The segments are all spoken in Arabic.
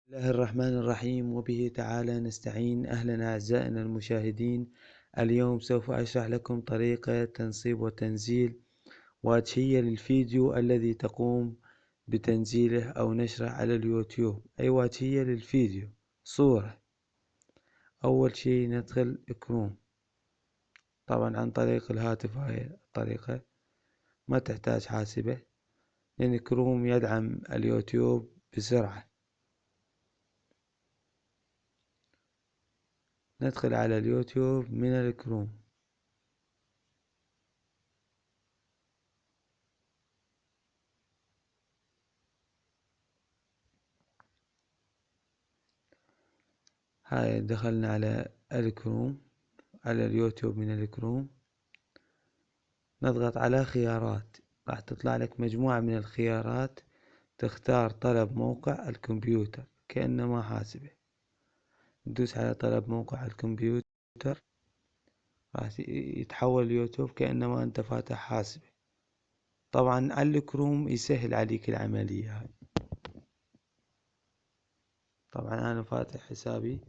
بسم الله الرحمن الرحيم وبه تعالى نستعين. أهلا أعزائنا المشاهدين. اليوم سوف أشرح لكم طريقة تنصيب وتنزيل واجهية للفيديو الذي تقوم بتنزيله أو نشره على اليوتيوب. أي واجهية للفيديو صورة. أول شيء ندخل كروم، طبعا عن طريق الهاتف. هاي الطريقة ما تحتاج حاسبة لأن كروم يدعم اليوتيوب بسرعة. ندخل على اليوتيوب من الكروم. هاي دخلنا على الكروم، على اليوتيوب من الكروم. نضغط على خيارات، راح تطلع لك مجموعة من الخيارات. تختار طلب موقع الكمبيوتر كأنما حاسبة. ندوس على طلب موقع الكمبيوتر، راح يتحول اليوتيوب كأنما أنت فاتح حاسبة. طبعا على الكروم يسهل عليك العملية هاي. طبعا أنا فاتح حسابي.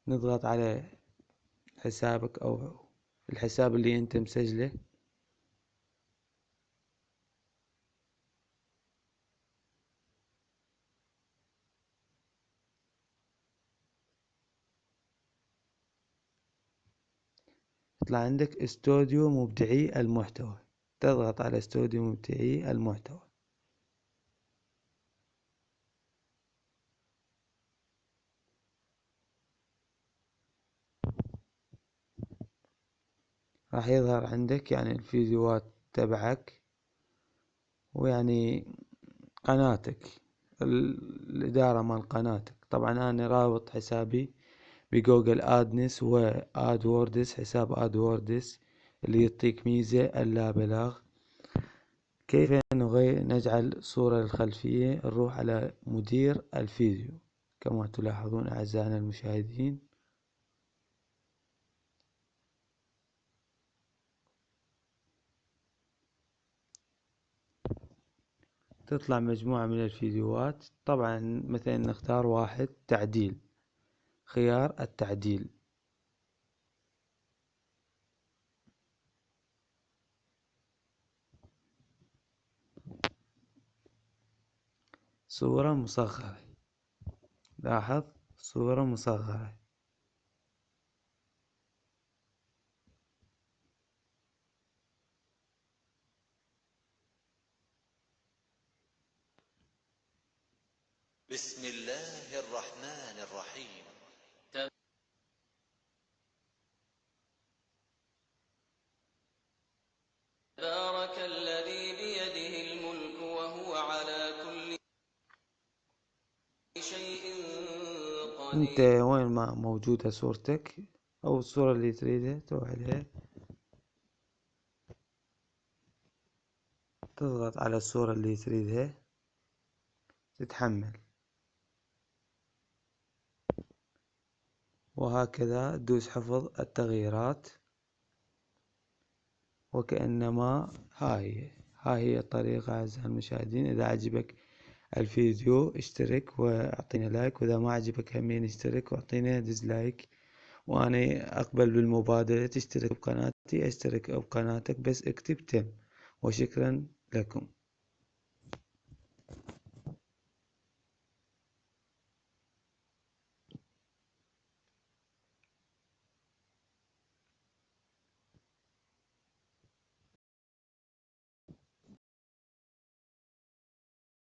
نضغط على حسابك أو الحساب اللي أنت مسجله. يطلع عندك استوديو مبدعي المحتوى. تضغط على استوديو مبدعي المحتوى. راح يظهر عندك يعني الفيديوهات تبعك، ويعني قناتك، الإدارة مال قناتك. طبعا أنا رابط حسابي بجوجل آدنس وآدوردس، حساب آدوردس اللي يعطيك ميزة اللابلاغ. كيف نجعل صورة للخلفية؟ نروح على مدير الفيديو كما تلاحظون أعزائنا المشاهدين. تطلع مجموعة من الفيديوهات. طبعا مثلا نختار واحد تعديل، خيار التعديل. صورة مصغرة، لاحظ صورة مصغرة. بسم الله الرحمن الرحيم. تبارك الذي بيده الملك وهو على كل شيء انت قدير. وين ما موجودة صورتك او الصورة اللي تريدها تروح عليها، تضغط على الصورة اللي تريدها تتحمل، وهكذا تدوس حفظ التغييرات. وكأنما هاي هي الطريقة. أعزائي المشاهدين، إذا عجبك الفيديو اشترك واعطينا لايك، وإذا ما عجبك همين اشترك واعطينا ديسلايك. وأنا أقبل بالمبادرة. تشترك بقناتي اشترك بقناتك، بس اكتب تم. وشكرا لكم.